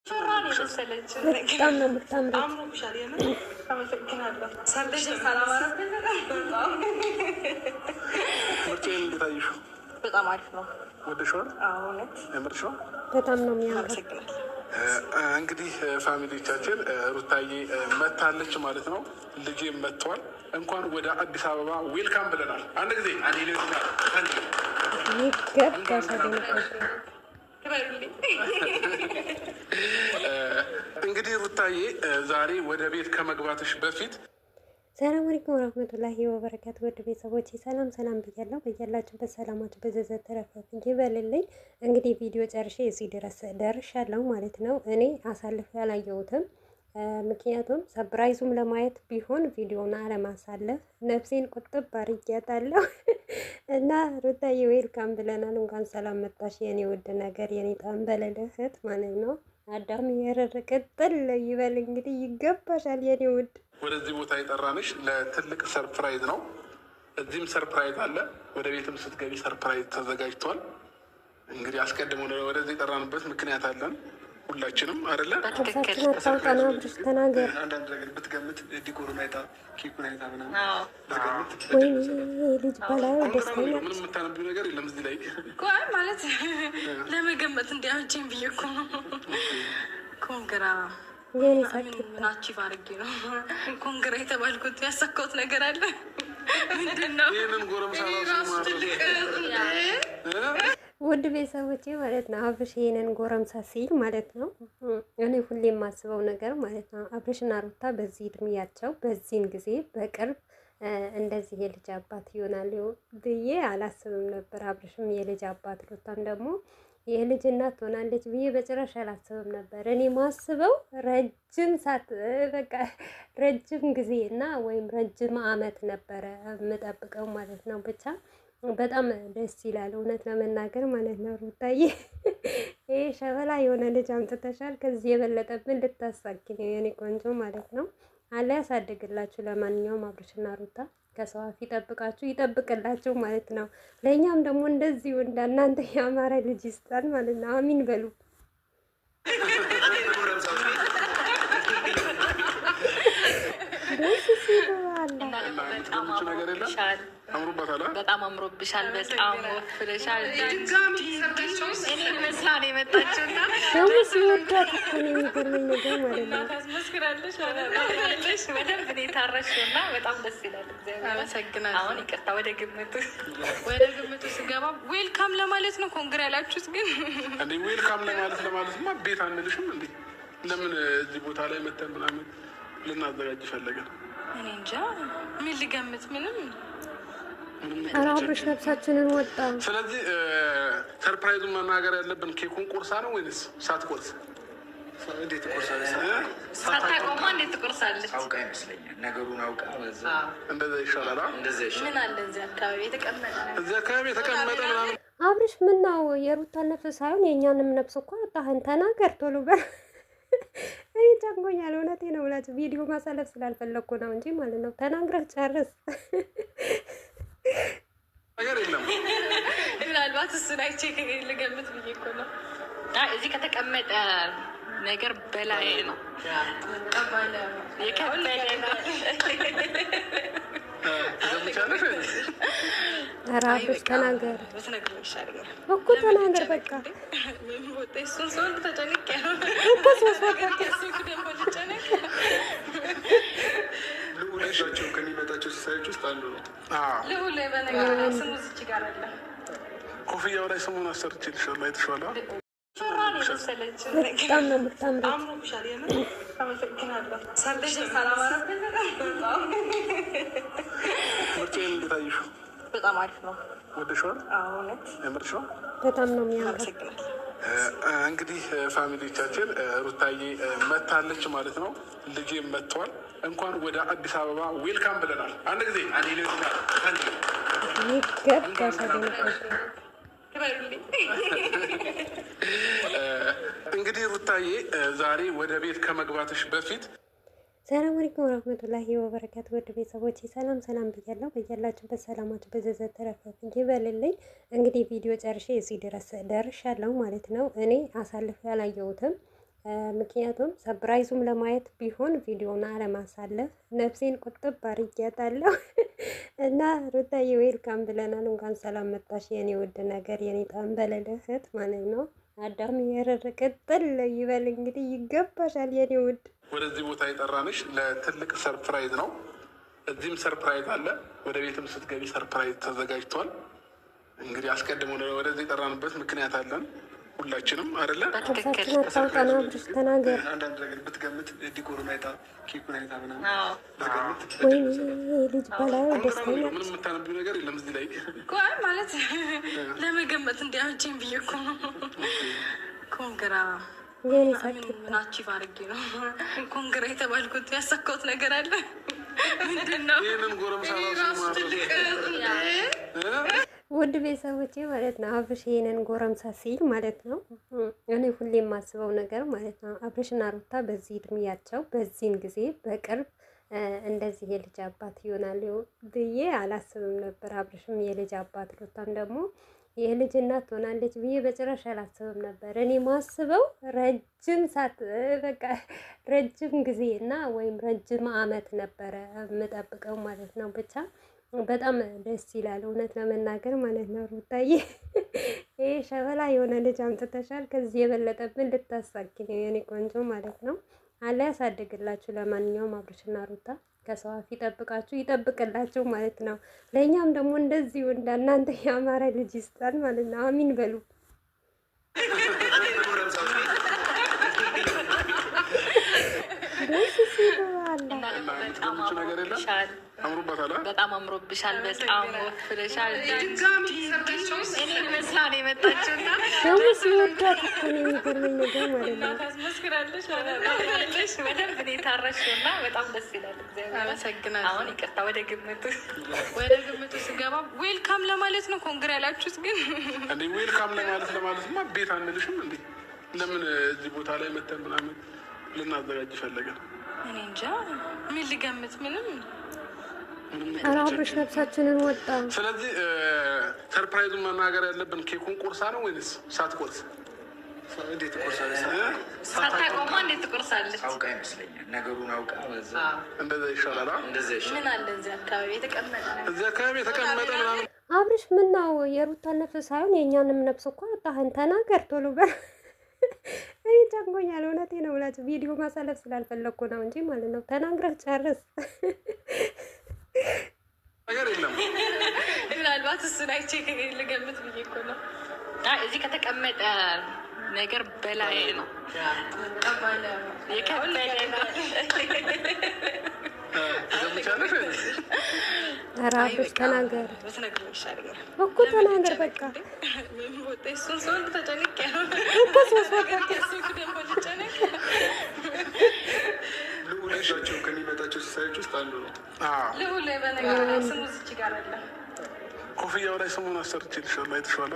በጣም ነው የምታምረው። በጣም አሪፍ ነው። በጣም ነው የሚያምረው። እንግዲህ ፋሚሊዎቻችን ሩታዬ መታለች ማለት ነው። ልጄ መጥቷል። እንኳን ወደ አዲስ አበባ ዌልካም ብለናል። አንድ ጊዜ እንግዲህ ሩታዬ ዛሬ ወደ ቤት ከመግባትሽ በፊት ሰላም አለይኩም ወራህመቱላሂ ወበረካቱ። ወደ ቤተሰቦቼ ሰላም ሰላም ብያለሁ። በያላችሁበት ሰላማችሁ በዘዘት ተረፈት ይበልልኝ። እንግዲህ ቪዲዮ ጨርሼ እዚህ ድረስ ደርሻለሁ ማለት ነው። እኔ አሳልፌ ያላየሁትም ምክንያቱም ሰብራይዙም ለማየት ቢሆን ቪዲዮና አለማሳለፍ ነፍሴን ቁጥብ አድርጊያታለሁ እና ሩታዬ ዌልካም ብለናል። እንኳን ሰላም መጣሽ የኔ ውድ ነገር የኔ ጠንበለል እህት ማለት ነው። አዳም የረረ ቅጥል ይበል እንግዲህ ይገባሻል የኔ ውድ። ወደዚህ ቦታ የጠራንሽ ለትልቅ ሰርፕራይዝ ነው። እዚህም ሰርፕራይዝ አለ፣ ወደ ቤትም ስትገቢ ሰርፕራይዝ ተዘጋጅቷል። እንግዲህ አስቀድሞ ወደዚህ የጠራንበት ምክንያት አለን ሁላችንም አይደለ? ተናገር። አንዳንድ ነገር ብትገምት ዲኮሩን አይታ ኬኩን አይታ ምናምን ልጅ በላይ ደስተኛ ምንም የምታነቢው ነገር የለም እዚህ ላይ ማለት ለመገመት እንዲያመቸኝ ብዬ እኮ ነው። ኮንግራ ናቺቭ አድርጌ ነው ኮንግራ የተባልኩት። ያሳካሁት ነገር አለ። ምንድን ነው? ይህንን ጎረምሳ ውድ ቤተሰቦቼ ማለት ነው። አብርሽ ይሄንን ጎረምሳ ሲል ማለት ነው እኔ ሁሌ የማስበው ነገር ማለት ነው አብርሽና ሩታ በዚህ እድሜያቸው በዚህን ጊዜ በቅርብ እንደዚህ የልጅ አባት ይሆናል ብዬ አላስብም ነበር። አብርሽም የልጅ አባት ሩታም ደግሞ የልጅ እናት ትሆናለች ብዬ በጭራሽ አላስብም ነበር። እኔ ማስበው ረጅም ሰዓት በቃ ረጅም ጊዜ እና ወይም ረጅም አመት ነበረ የምጠብቀው ማለት ነው። ብቻ በጣም ደስ ይላል እውነት ለመናገር ማለት ነው። ሩታዬ ይሄ ሸበላ የሆነ ልጅ አምጥተሻል። ከዚህ የበለጠብን ልታሳኪ ነው የኔ ቆንጆ ማለት ነው። አላ ያሳድግላችሁ። ለማንኛውም አብርሽና ሩታ ከሰው አፍ ይጠብቃችሁ ይጠብቅላችሁ ማለት ነው። ለእኛም ደግሞ እንደዚሁ እንዳናንተ ያማረ ልጅ ይስጣል ማለት ነው። አሚን በሉ። በጣም አምሮብሻል። በጣም ወፍረሻል። መስላ ነው የመጣችው እና ደግሞ ሲወዳት እኮ ነው የሚገርመኝ ነገር ማለት ነው። ታስመስክራለሽ በደንብ ነው የታረሽው እና በጣም ደስ ይላል። አመሰግናለሁ። አሁን ይቅርታ ወደ ግምቱ ስገባ ዌልካም ለማለት ነው ኮንግራ ያላችሁት ግን እንዴ ዌልካም ለማለትማ ቤት አንልሽም እንዴ? ለምን እዚህ ቦታ ላይ መተን ምናምን ልናዘጋጅ ፈለገን? እኔ እንጃ ምን ልገምት ምንም አብርሽ ነፍሳችንን ወጣ። ስለዚህ ሰርፕራይዙን መናገር ያለብን ኬኩን ቆርሳ ነው ወይንስ ሳትቆርስ? እንዴት ትቆርሳለች? ሳታቆማ እንዴት ትቆርሳለች? አውቃ ይመስለኛል ነገሩን አውቃ በዛ እንደዛ ይሻላል። ምን አለ እዚህ አካባቢ የተቀመጠ ምናምን። አብርሽ ምን ነው የሩታን ነፍስ ሳይሆን የእኛንም ነፍስ እኮ አጣህን። ተናገር ቶሎ በል። እኔ ጨንቆኛል። እውነቴ ነው ብላችሁ ቪዲዮ ማሳለፍ ስላልፈለግኩ ነው እንጂ ማለት ነው። ተናግረህ ጨርስ። ነገር የለም። ምናልባት እሱን አይቼ ልገምት ብዬ እኮ ነው። እዚህ ከተቀመጠ ነገር በላይ ነው የከበደ ነው። ኧረ አብርሽ ተናገር እኮ ተናገር በቃ እሱን ሰው ተጨንቄ ነው እኮ ልዑላቸው ከሚመጣቸው ሲሳዮች ውስጥ አንዱ ነው። ልዑል በነገር ስሙ እዚች ጋር አለ። ኮፍያው ላይ ስሙን አሰርቼልሻለሁ። አይተሽዋል? በጣም ነው የምታምረው። ምርጫዬን እንዴት አየሽው? በጣም አሪፍ ነው። ወደሽዋል? የምርሽው በጣም ነው የሚያምረው። እንግዲህ ፋሚሊዎቻችን ሩታዬ መታለች ማለት ነው። ልጄ መጥቷል። እንኳን ወደ አዲስ አበባ ዌልካም ብለናል። አንድ ጊዜ እንግዲህ ሩታዬ ዛሬ ወደ ቤት ከመግባትሽ በፊት ሰላም አለይኩም ወራህመቱላሂ ወበረካቱ። ወደ ቤተሰቦቼ ሰላም ሰላም ብያለሁ። በያላችሁበት ሰላማችሁ በዘዘት ተረፈት ይበልልኝ። እንግዲህ ቪዲዮ ጨርሼ እዚህ ድረስ ደርሻለሁ ማለት ነው። እኔ አሳልፌ ያላየሁትም ምክንያቱም ሰብራይዙም ለማየት ቢሆን ቪዲዮን አለማሳለፍ ነፍሴን ቁጥብ አርጊያታለሁ። እና ሩታዬ ዌልካም ብለናል። እንኳን ሰላም መጣሽ የኔ ውድ ነገር የኔ ጠንበለል እህት ማለት ነው። አዳም የረረ ቅጥል ይበል እንግዲህ ይገባሻል የኔ ውድ። ወደዚህ ቦታ የጠራንሽ ለትልቅ ሰርፕራይዝ ነው። እዚህም ሰርፕራይዝ አለ፣ ወደ ቤትም ስትገቢ ሰርፕራይዝ ተዘጋጅቷል። እንግዲህ አስቀድሞ ወደዚህ የጠራንበት ምክንያት አለን ሁላችንም አይደለ? ከሳችን አታውጣና ብርሽ ተናገር። አንዳንድ ነገር ብትገምት ዲኮሩን አይታ ኬኩን አይታ ምናምን ወይ ልጅ በላይ ደስተኛ ምንም የምታነቢው ነገር የለም እዚህ ላይ ማለት ለመገመት እንዲያመቸኝ ብዬ እኮ ነው። ኮንግራ ምን አቺቭ አድርጌ ነው ኮንግራ የተባልኩት? ያሳካሁት ነገር አለ ምንድን ነው? ይህንን ጎረምሳ ውድ ቤተሰቦቼ ማለት ነው አብርሽ ይሄንን ጎረምሳ ሲል ማለት ነው እኔ ሁሌ የማስበው ነገር ማለት ነው አብርሽና ሩታ በዚህ እድሜያቸው በዚህን ጊዜ በቅርብ እንደዚህ የልጅ አባት ይሆናል ብዬ አላስብም ነበር። አብርሽም የልጅ አባት ሩታም ደግሞ የልጅ እናት ትሆናለች ብዬ በጭራሽ አላስብም ነበር። እኔ ማስበው ረጅም ሰዓት በቃ ረጅም ጊዜ እና ወይም ረጅም አመት ነበረ የምጠብቀው ማለት ነው። ብቻ በጣም ደስ ይላል እውነት ለመናገር ማለት ነው። ሩታዬ ይሄ ሸበላ የሆነ ልጅ አምጥተሻል። ከዚህ የበለጠብን ልታሳኪ ነው የኔ ቆንጆ ማለት ነው። አላ ያሳድግላችሁ። ለማንኛውም አብርሽና ሩታ ከሰው አፍ ይጠብቃችሁ ይጠብቅላችሁ ማለት ነው። ለእኛም ደግሞ እንደዚሁ እንዳናንተ ያማረ ልጅ ይስጣል ማለት ነው። አሚን በሉ። በጣም አምሮብሻል። በጣም ወፍረሻል። መስላ ነው የመጣችው እና ደግሞ ሲወዳት እኮ ነው የሚገርመኝ ነገር ማለት ነው። ታስመስክራለሽ በደንብ ነው የታረሽው እና በጣም ደስ ይላል። እግዚአብሔር አመሰግናለሁ። አሁን ይቅርታ ወደ ግምቱ ስገባ ዌልካም ለማለት ነው ኮንግራ ያላችሁት ግን እንዴ ዌልካም ለማለትማ ቤት አንልሽም እንዴ? ለምን እዚህ ቦታ ላይ መተን ምናምን ልናዘጋጅ ፈለገን? እኔ እንጃ ምን ልገምት ምንም ኧረ አብርሽ ነፍሳችንን ወጣ። ስለዚህ ሰርፕራይዙን መናገር ያለብን ኬኩን ቆርሳ ነው ወይንስ ሳትቆርስ? እንዴት ትቆርሳለች? ሳታቆማ እንዴት ትቆርሳለች? አውቃ ይመስለኛል ነገሩን አውቃ በዛ እንደዛ ይሻላል። እንደዛ ይሻላል። ምን አለ እዚህ አካባቢ የተቀመጠ ምናምን። አብርሽ ምን ነው የሩታን ነፍስ ሳይሆን የእኛንም ነፍስ እኮ አጣህን። ተናገር ቶሎ በል። እኔ ጨንቆኛል። እውነቴ ነው ብላችሁ ቪዲዮ ማሳለፍ ስላልፈለግኩ ነው እንጂ ማለት ነው። ተናግረህ ጨርስ። ነገር የለም። ምናልባት እሱን አይቼ ልገምት ብዬ እኮ ነው። እዚህ ከተቀመጠ ነገር በላይ ነው የከበደ ነው። ኧረ አብርሽ ተናገር ብትነግረው ይሻለኛል እኮ ተናገር በቃ እሱን ሰው ተጨንቄ ነው እኮ ሶስት ደግሞ ልጨነቅ ልዑላቸው ከሚመጣቸው ሲሳዮች ውስጥ አንዱ ነው። ልዑል በነገር ስሙ እዚች ጋር አለ። ኮፍያው ላይ ስሙን አሰርቼልሻለሁ አይተሽዋል።